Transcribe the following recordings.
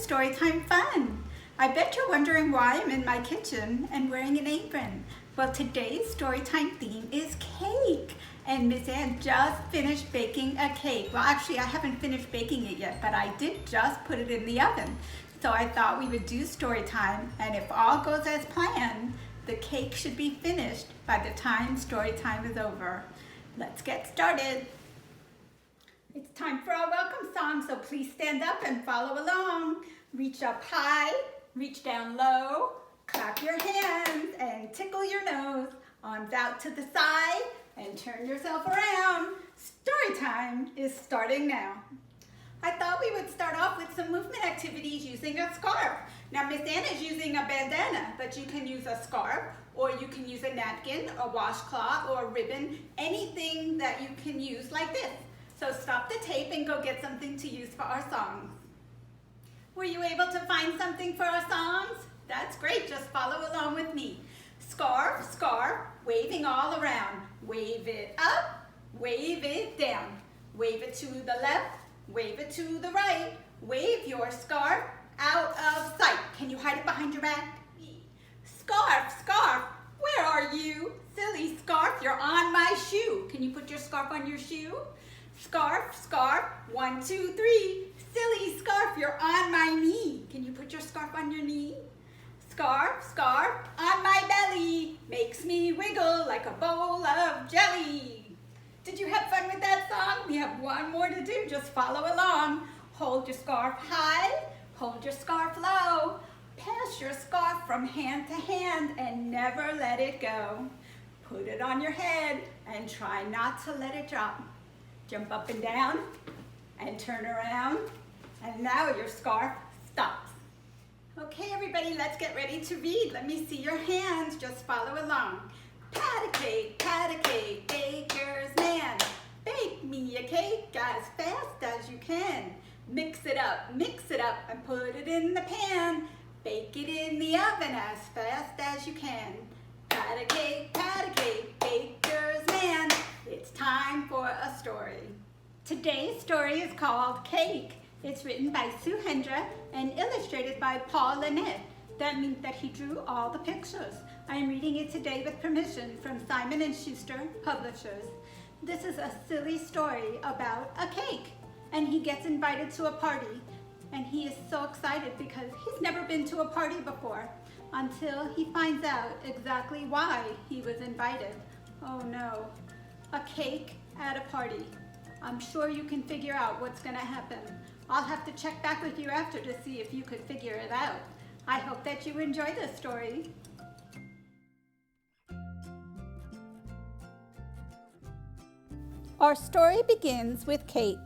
storytime fun. I bet you're wondering why I'm in my kitchen and wearing an apron. Well, today's storytime theme is cake. And Miss Ann just finished baking a cake. Well, actually, I haven't finished baking it yet, but I did just put it in the oven. So I thought we would do story time, and if all goes as planned, the cake should be finished by the time story time is over. Let's get started. It's time for our welcome song, so please stand up and follow along. Reach up high, reach down low, clap your hands and tickle your nose. Arms out to the side and turn yourself around. Story time is starting now. I thought we would start off with some movement activities using a scarf. Now Miss Ann is using a bandana, but you can use a scarf, or you can use a napkin, a washcloth, or a ribbon, anything that you can use like this. So stop the tape and go get something to use for our songs. Were you able to find something for our songs? That's great, just follow along with me. Scarf, scarf, waving all around. Wave it up, wave it down. Wave it to the left, wave it to the right. Wave your scarf out of sight. Can you hide it behind your back? Scarf, scarf, where are you? Silly scarf, you're on my shoe. Can you put your scarf on your shoe? Scarf, scarf, 1, 2, 3. Silly scarf, you're on my knee. Can you put your scarf on your knee? Scarf, scarf, on my belly. Makes me wiggle like a bowl of jelly. Did you have fun with that song? We have one more to do. Just follow along. Hold your scarf high, hold your scarf low. Pass your scarf from hand to hand and never let it go. Put it on your head and try not to let it drop. Jump up and down and turn around, and now your scarf stops. Okay, everybody, let's get ready to read. Let me see your hands. Just follow along. Pat a cake, baker's man. Bake me a cake as fast as you can. Mix it up, and put it in the pan. Bake it in the oven as fast as you can. Pat a cake, baker's man. It's time for a story. Today's story is called Cake. It's written by Sue Hendra and illustrated by Paul Lynette. That means that he drew all the pictures. I am reading it today with permission from Simon & Schuster Publishers. This is a silly story about a cake, and he gets invited to a party, and he is so excited because he's never been to a party before until he finds out exactly why he was invited. Oh no, a cake at a party. I'm sure you can figure out what's going to happen. I'll have to check back with you after to see if you could figure it out. I hope that you enjoy this story. Our story begins with Cake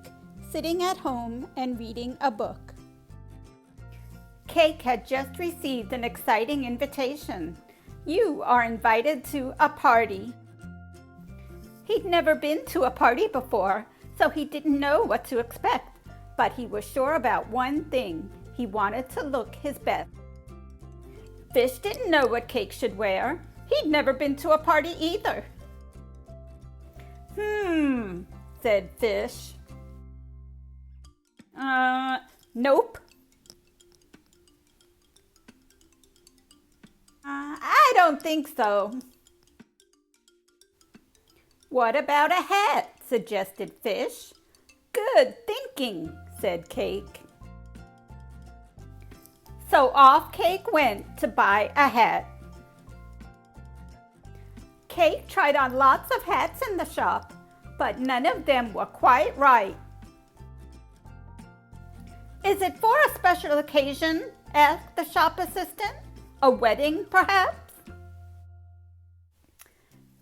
sitting at home and reading a book. Cake had just received an exciting invitation. You are invited to a party. He'd never been to a party before, so he didn't know what to expect. But he was sure about one thing. He wanted to look his best. Fish didn't know what Cake should wear. He'd never been to a party either. Said Fish. Nope. I don't think so. What about a hat? Suggested Fish. Good thinking, said Cake. So off Cake went to buy a hat. Cake tried on lots of hats in the shop, but none of them were quite right. Is it for a special occasion? Asked the shop assistant. A wedding, perhaps?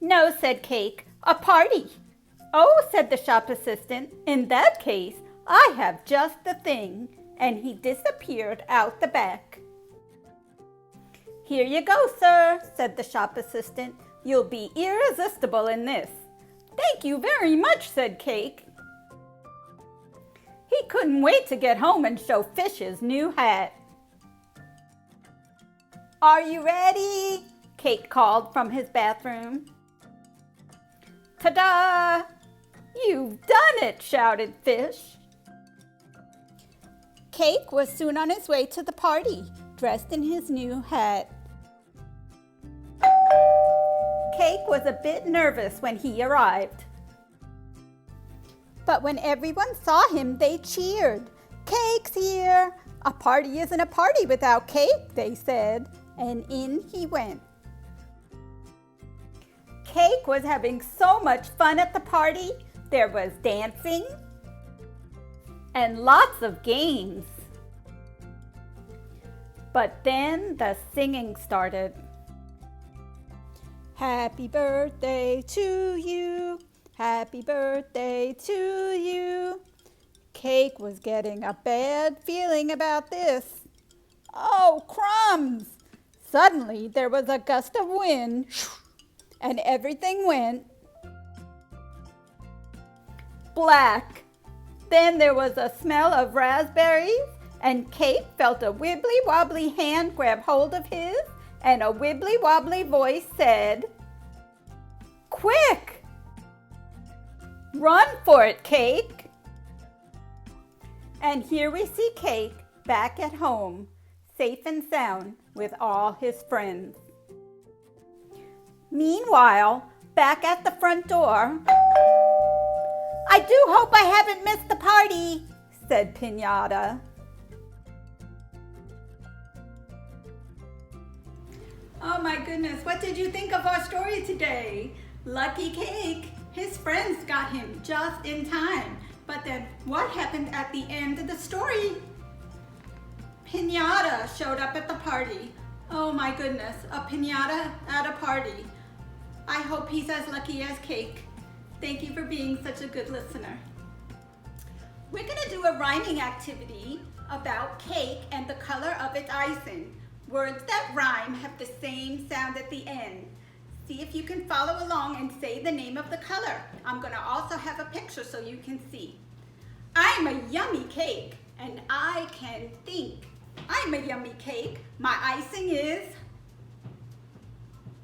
No, said Cake, a party. Oh, said the shop assistant, in that case, I have just the thing, and he disappeared out the back. Here you go, sir, said the shop assistant. You'll be irresistible in this. Thank you very much, said Cake. He couldn't wait to get home and show Fish's new hat. Are you ready? Cake called from his bathroom. Ta-da! You've done it, shouted Fish. Cake was soon on his way to the party, dressed in his new hat. Cake was a bit nervous when he arrived. But when everyone saw him, they cheered. "Cake's here! A party isn't a party without cake," they said, and in he went. Cake was having so much fun at the party. There was dancing and lots of games. But then the singing started. "Happy birthday to you. Happy birthday to you." Cake was getting a bad feeling about this. Oh, crumbs! Suddenly there was a gust of wind, and everything went black. Then there was a smell of raspberries, and Cake felt a wibbly-wobbly hand grab hold of his, and a wibbly-wobbly voice said, "Quick! Run for it, Cake!" And here we see Cake back at home, safe and sound with all his friends. Meanwhile, back at the front door, "I do hope I haven't missed the party," said Pinata. Oh my goodness, what did you think of our story today? Lucky Cake, his friends got him just in time. But then what happened at the end of the story? Pinata showed up at the party. Oh my goodness, a pinata at a party. I hope he's as lucky as Cake. Thank you for being such a good listener. We're gonna do a rhyming activity about cake and the color of its icing. Words that rhyme have the same sound at the end. See if you can follow along and say the name of the color. I'm gonna also have a picture so you can see. I'm a yummy cake and I can think. I'm a yummy cake. My icing is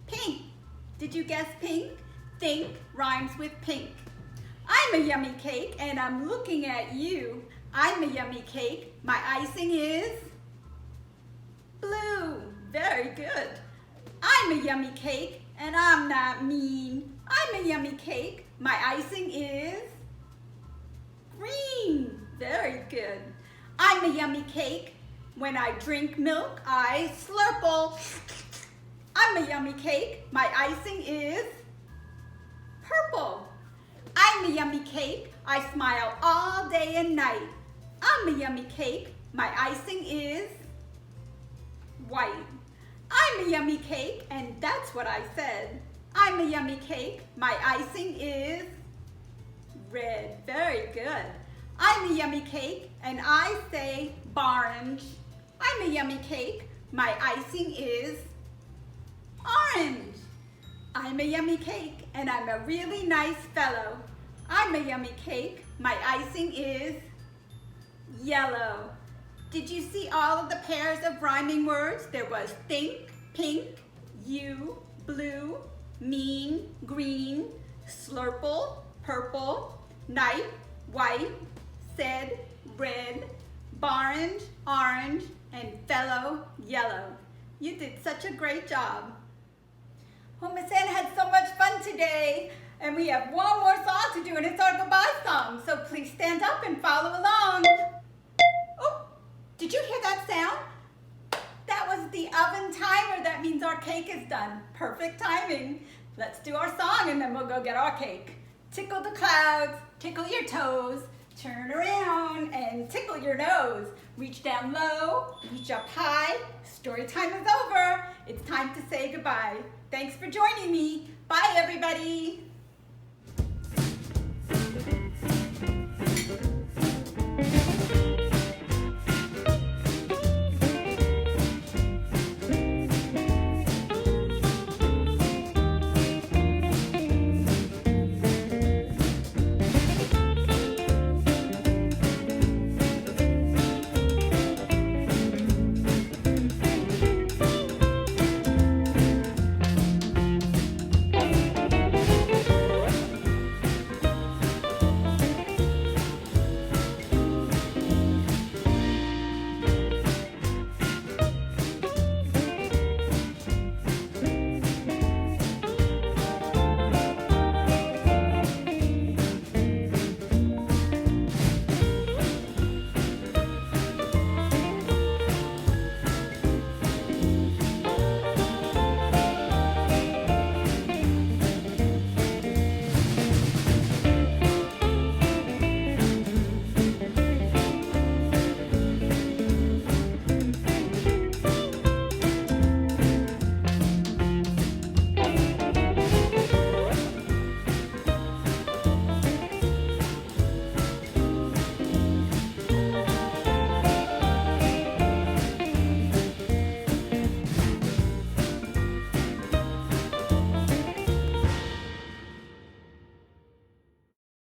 pink. Did you guess pink? Think rhymes with pink. I'm a yummy cake and I'm looking at you. I'm a yummy cake. My icing is blue. Very good. I'm a yummy cake and I'm not mean. I'm a yummy cake. My icing is green. Very good. I'm a yummy cake. When I drink milk, I slurple. I'm a yummy cake. My icing is purple. I'm a yummy cake. I smile all day and night. I'm a yummy cake. My icing is white. I'm a yummy cake, and that's what I said. I'm a yummy cake. My icing is red. Very good. I'm a yummy cake, and I say orange. I'm a yummy cake. My icing is orange. I'm a yummy cake, and I'm a really nice fellow. I'm a yummy cake. My icing is yellow. Did you see all of the pairs of rhyming words? There was think, pink, you, blue, mean, green, slurple, purple, night, white, said, red, orange, orange, and fellow, yellow. You did such a great job. Well, Miss Ann had so much fun today, and we have one more song to do, and it's our goodbye song. So please stand up and follow along. Oh, did you hear that sound? That was the oven timer. That means our cake is done. Perfect timing. Let's do our song, and then we'll go get our cake. Tickle the clouds, tickle your toes, turn around and tickle your nose. Reach down low, reach up high. Story time is over. It's time to say goodbye. Thanks for joining me. Bye, everybody.